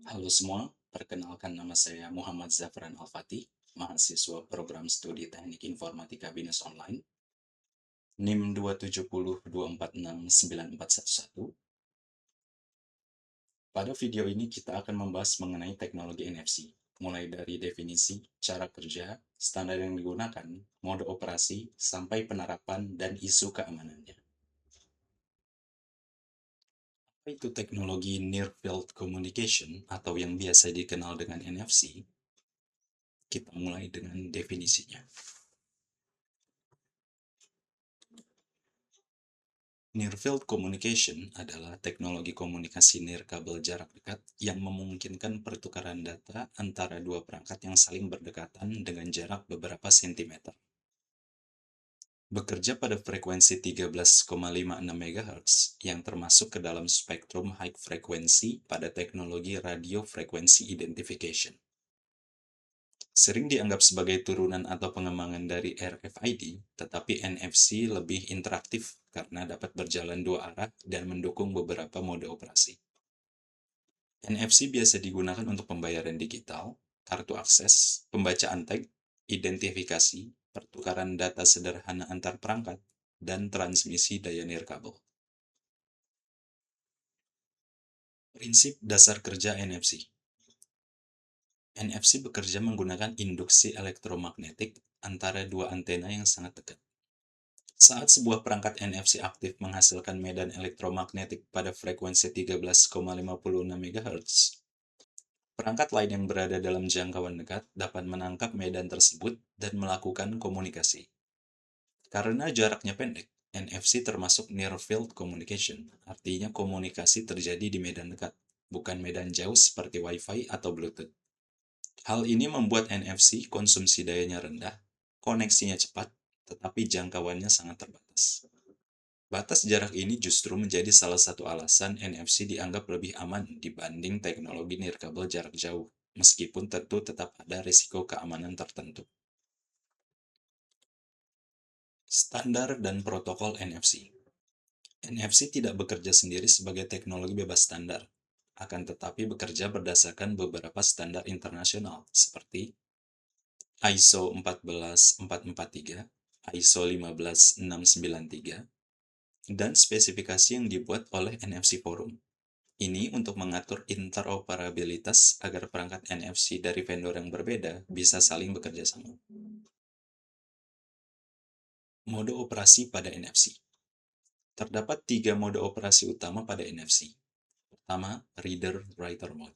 Halo semua, perkenalkan nama saya Muhammad Zafran Al-Fatih, mahasiswa program studi Teknik Informatika BINUS Online, NIM 270246941. Pada video ini kita akan membahas mengenai teknologi NFC, mulai dari definisi, cara kerja, standar yang digunakan, mode operasi, sampai penerapan dan isu keamanannya. Apa itu teknologi Near Field Communication atau yang biasa dikenal dengan NFC? Kita mulai dengan definisinya. Near Field Communication adalah teknologi komunikasi nirkabel jarak dekat yang memungkinkan pertukaran data antara dua perangkat yang saling berdekatan dengan jarak beberapa sentimeter. Bekerja pada frekuensi 13,56 MHz yang termasuk ke dalam spektrum high frekuensi pada teknologi radio frequency identification. Sering dianggap sebagai turunan atau pengembangan dari RFID, tetapi NFC lebih interaktif karena dapat berjalan dua arah dan mendukung beberapa mode operasi. NFC biasa digunakan untuk pembayaran digital, kartu akses, pembacaan tag, identifikasi, pertukaran data sederhana antar perangkat, dan transmisi daya nirkabel. Prinsip dasar kerja NFC. NFC bekerja menggunakan induksi elektromagnetik antara dua antena yang sangat dekat. Saat sebuah perangkat NFC aktif menghasilkan medan elektromagnetik pada frekuensi 13,56 MHz, perangkat lain yang berada dalam jangkauan dekat dapat menangkap medan tersebut dan melakukan komunikasi. Karena jaraknya pendek, NFC termasuk Near Field Communication, artinya komunikasi terjadi di medan dekat, bukan medan jauh seperti Wi-Fi atau Bluetooth. Hal ini membuat NFC konsumsi dayanya rendah, koneksinya cepat, tetapi jangkauannya sangat terbatas. Batas jarak ini justru menjadi salah satu alasan NFC dianggap lebih aman dibanding teknologi nirkabel jarak jauh, meskipun tentu tetap ada risiko keamanan tertentu. Standar dan protokol NFC. NFC tidak bekerja sendiri sebagai teknologi bebas standar, akan tetapi bekerja berdasarkan beberapa standar internasional seperti ISO 14443, ISO 15693, dan spesifikasi yang dibuat oleh NFC Forum. Ini untuk mengatur interoperabilitas agar perangkat NFC dari vendor yang berbeda bisa saling bekerja sama. Mode operasi pada NFC. Terdapat 3 mode operasi utama pada NFC. Pertama, Reader-Writer Mode.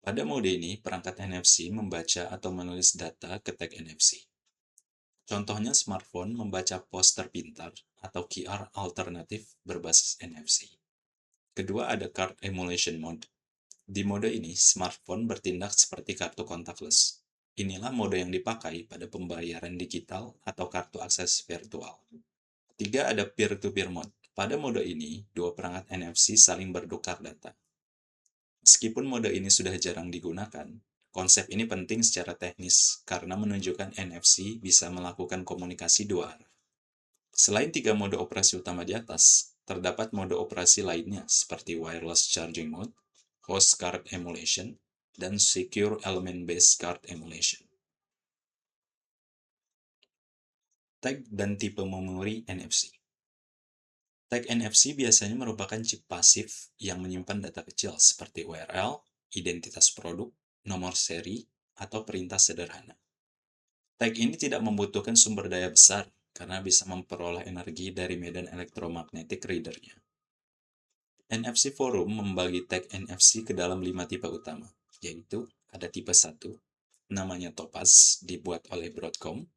Pada mode ini, perangkat NFC membaca atau menulis data ke tag NFC. Contohnya smartphone membaca poster pintar atau QR alternatif berbasis NFC. Kedua ada Card Emulation Mode. Di mode ini, smartphone bertindak seperti kartu contactless. Inilah mode yang dipakai pada pembayaran digital atau kartu akses virtual. Ketiga ada Peer-to-Peer Mode. Pada mode ini, dua perangkat NFC saling bertukar data. Meskipun mode ini sudah jarang digunakan, konsep ini penting secara teknis karena menunjukkan NFC bisa melakukan komunikasi dua arah. Selain 3 mode operasi utama di atas, terdapat mode operasi lainnya seperti Wireless Charging Mode, Host Card Emulation, dan Secure Element-Based Card Emulation. Tag dan tipe memori NFC. Tag NFC biasanya merupakan chip pasif yang menyimpan data kecil seperti URL, identitas produk, nomor seri, atau perintah sederhana. Tag ini tidak membutuhkan sumber daya besar karena bisa memperoleh energi dari medan elektromagnetik readernya. NFC Forum membagi tag NFC ke dalam 5 tipe utama, yaitu ada tipe 1, namanya Topaz, dibuat oleh Broadcom.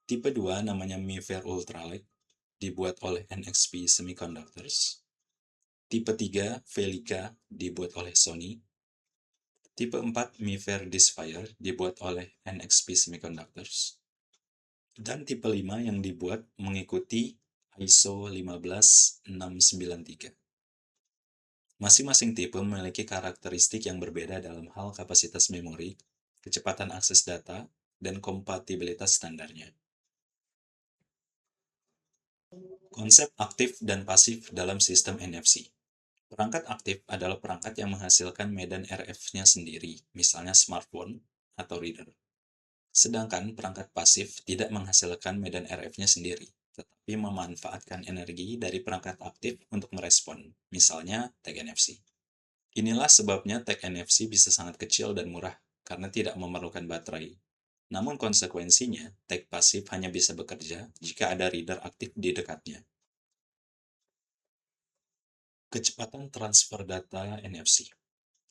Tipe 2 namanya MIFARE Ultralight, dibuat oleh NXP Semiconductors. Tipe 3 Velica, dibuat oleh Sony. Tipe 4 MIFARE Disfire, dibuat oleh NXP Semiconductors. Dan tipe 5 yang dibuat mengikuti ISO 15693. Masing-masing tipe memiliki karakteristik yang berbeda dalam hal kapasitas memori, kecepatan akses data, dan kompatibilitas standarnya. Konsep aktif dan pasif dalam sistem NFC. Perangkat aktif adalah perangkat yang menghasilkan medan RF-nya sendiri, misalnya smartphone atau reader. Sedangkan perangkat pasif tidak menghasilkan medan RF-nya sendiri, tetapi memanfaatkan energi dari perangkat aktif untuk merespon, misalnya tag NFC. Inilah sebabnya tag NFC bisa sangat kecil dan murah, karena tidak memerlukan baterai. Namun konsekuensinya, tag pasif hanya bisa bekerja jika ada reader aktif di dekatnya. Kecepatan transfer data NFC.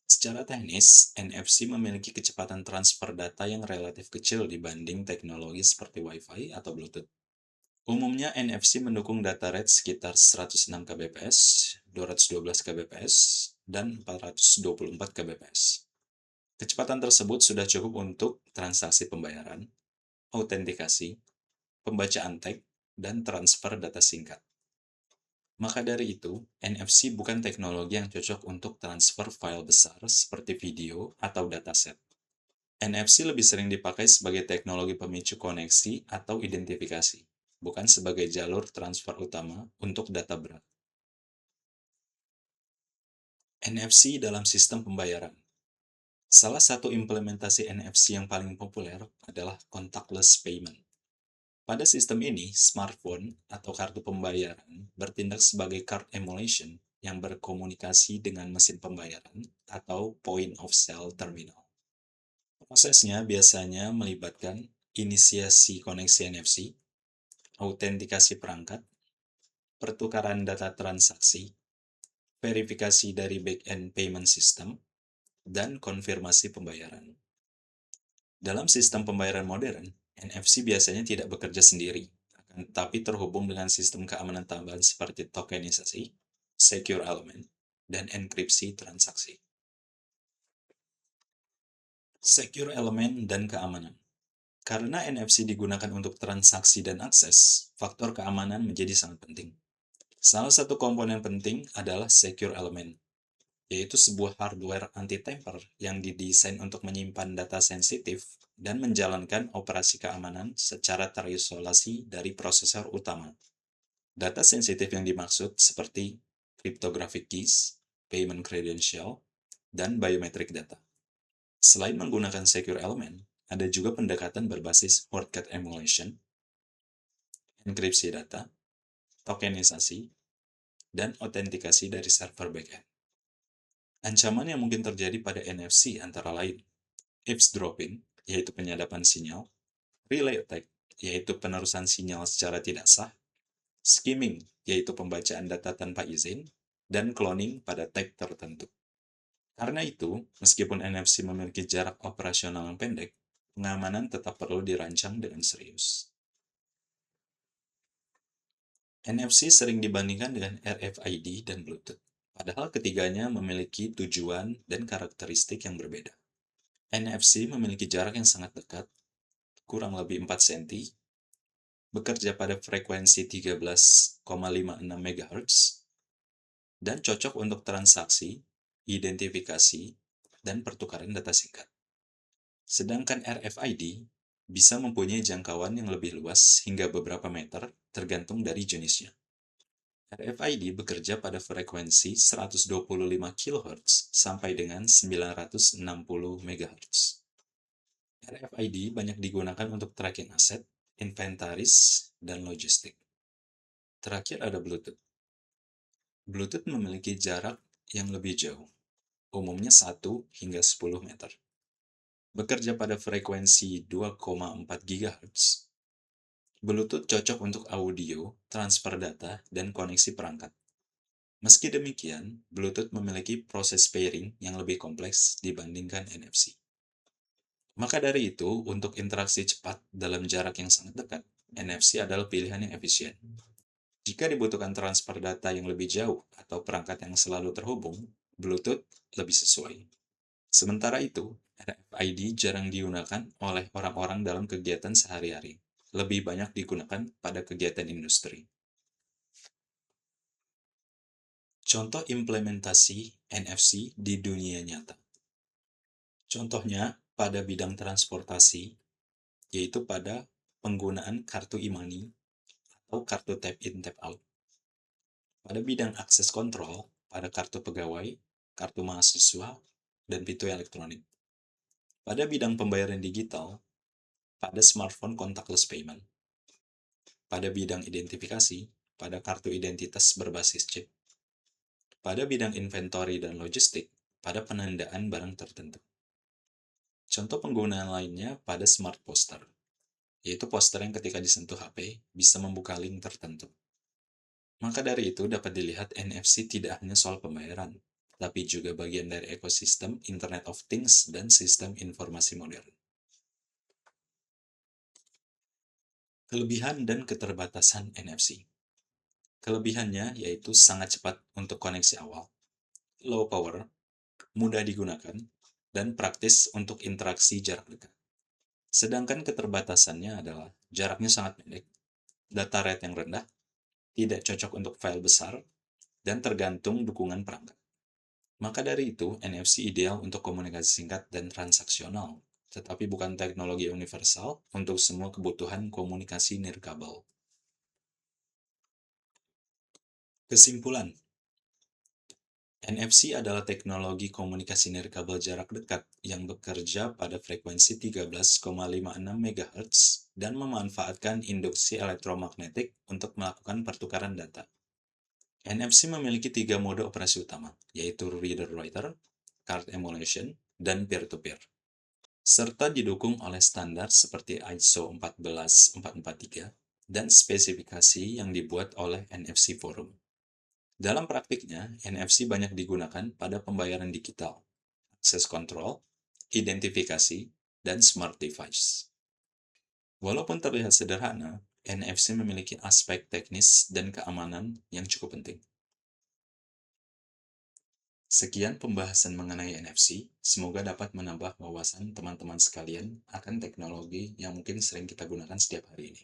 Secara teknis, NFC memiliki kecepatan transfer data yang relatif kecil dibanding teknologi seperti Wi-Fi atau Bluetooth. Umumnya, NFC mendukung data rate sekitar 106 kbps, 212 kbps, dan 424 kbps. Kecepatan tersebut sudah cukup untuk transaksi pembayaran, autentikasi, pembacaan tag, dan transfer data singkat. Maka dari itu, NFC bukan teknologi yang cocok untuk transfer file besar seperti video atau dataset. NFC lebih sering dipakai sebagai teknologi pemicu koneksi atau identifikasi, bukan sebagai jalur transfer utama untuk data berat. NFC dalam sistem pembayaran. Salah satu implementasi NFC yang paling populer adalah contactless payment. Pada sistem ini, smartphone atau kartu pembayaran bertindak sebagai card emulation yang berkomunikasi dengan mesin pembayaran atau point of sale terminal. Prosesnya biasanya melibatkan inisiasi koneksi NFC, autentikasi perangkat, pertukaran data transaksi, verifikasi dari back-end payment system, dan konfirmasi pembayaran. Dalam sistem pembayaran modern, NFC biasanya tidak bekerja sendiri, tetapi terhubung dengan sistem keamanan tambahan seperti tokenisasi, secure element, dan enkripsi transaksi. Secure element dan keamanan. Karena NFC digunakan untuk transaksi dan akses, faktor keamanan menjadi sangat penting. Salah satu komponen penting adalah secure element, yaitu sebuah hardware anti-tamper yang didesain untuk menyimpan data sensitif dan menjalankan operasi keamanan secara terisolasi dari prosesor utama. Data sensitif yang dimaksud seperti cryptographic keys, payment credential, dan biometric data. Selain menggunakan secure element, ada juga pendekatan berbasis shortcut emulation, enkripsi data, tokenisasi, dan autentikasi dari server backend. Ancaman yang mungkin terjadi pada NFC antara lain eavesdropping, yaitu penyadapan sinyal, relay attack, yaitu penerusan sinyal secara tidak sah, skimming, yaitu pembacaan data tanpa izin, dan cloning pada tag tertentu. Karena itu, meskipun NFC memiliki jarak operasional yang pendek, pengamanan tetap perlu dirancang dengan serius. NFC sering dibandingkan dengan RFID dan Bluetooth, padahal ketiganya memiliki tujuan dan karakteristik yang berbeda. NFC memiliki jarak yang sangat dekat, kurang lebih 4 cm, bekerja pada frekuensi 13,56 MHz, dan cocok untuk transaksi, identifikasi, dan pertukaran data singkat. Sedangkan RFID bisa mempunyai jangkauan yang lebih luas hingga beberapa meter tergantung dari jenisnya. RFID bekerja pada frekuensi 125 kHz sampai dengan 960 MHz. RFID banyak digunakan untuk tracking aset, inventaris, dan logistik. Terakhir ada Bluetooth. Bluetooth memiliki jarak yang lebih jauh, umumnya 1 hingga 10 meter. Bekerja pada frekuensi 2,4 GHz. Bluetooth cocok untuk audio, transfer data, dan koneksi perangkat. Meski demikian, Bluetooth memiliki proses pairing yang lebih kompleks dibandingkan NFC. Maka dari itu, untuk interaksi cepat dalam jarak yang sangat dekat, NFC adalah pilihan yang efisien. Jika dibutuhkan transfer data yang lebih jauh atau perangkat yang selalu terhubung, Bluetooth lebih sesuai. Sementara itu, RFID jarang digunakan oleh orang-orang dalam kegiatan sehari-hari. Lebih banyak digunakan pada kegiatan industri. Contoh implementasi NFC di dunia nyata. Contohnya pada bidang transportasi, yaitu pada penggunaan kartu e-money atau kartu tap in tap out. Pada bidang akses kontrol, pada kartu pegawai, kartu mahasiswa, dan pintu elektronik. Pada bidang pembayaran digital, pada smartphone contactless payment. Pada bidang identifikasi, pada kartu identitas berbasis chip. Pada bidang inventory dan logistik, pada penandaan barang tertentu. Contoh penggunaan lainnya pada smart poster, yaitu poster yang ketika disentuh HP bisa membuka link tertentu. Maka dari itu dapat dilihat NFC tidak hanya soal pembayaran, tapi juga bagian dari ekosistem Internet of Things dan sistem informasi modern. Kelebihan dan keterbatasan NFC. Kelebihannya yaitu sangat cepat untuk koneksi awal, low power, mudah digunakan, dan praktis untuk interaksi jarak dekat. Sedangkan keterbatasannya adalah jaraknya sangat pendek, data rate yang rendah, tidak cocok untuk file besar, dan tergantung dukungan perangkat. Maka dari itu, NFC ideal untuk komunikasi singkat dan transaksional, tetapi bukan teknologi universal untuk semua kebutuhan komunikasi nirkabel. Kesimpulan, NFC adalah teknologi komunikasi nirkabel jarak dekat yang bekerja pada frekuensi 13,56 MHz dan memanfaatkan induksi elektromagnetik untuk melakukan pertukaran data. NFC memiliki 3 mode operasi utama, yaitu reader-writer, card emulation, dan peer-to-peer, serta didukung oleh standar seperti ISO 14443 dan spesifikasi yang dibuat oleh NFC Forum. Dalam praktiknya, NFC banyak digunakan pada pembayaran digital, akses kontrol, identifikasi, dan smart device. Walaupun terlihat sederhana, NFC memiliki aspek teknis dan keamanan yang cukup penting. Sekian pembahasan mengenai NFC, semoga dapat menambah wawasan teman-teman sekalian akan teknologi yang mungkin sering kita gunakan setiap hari ini.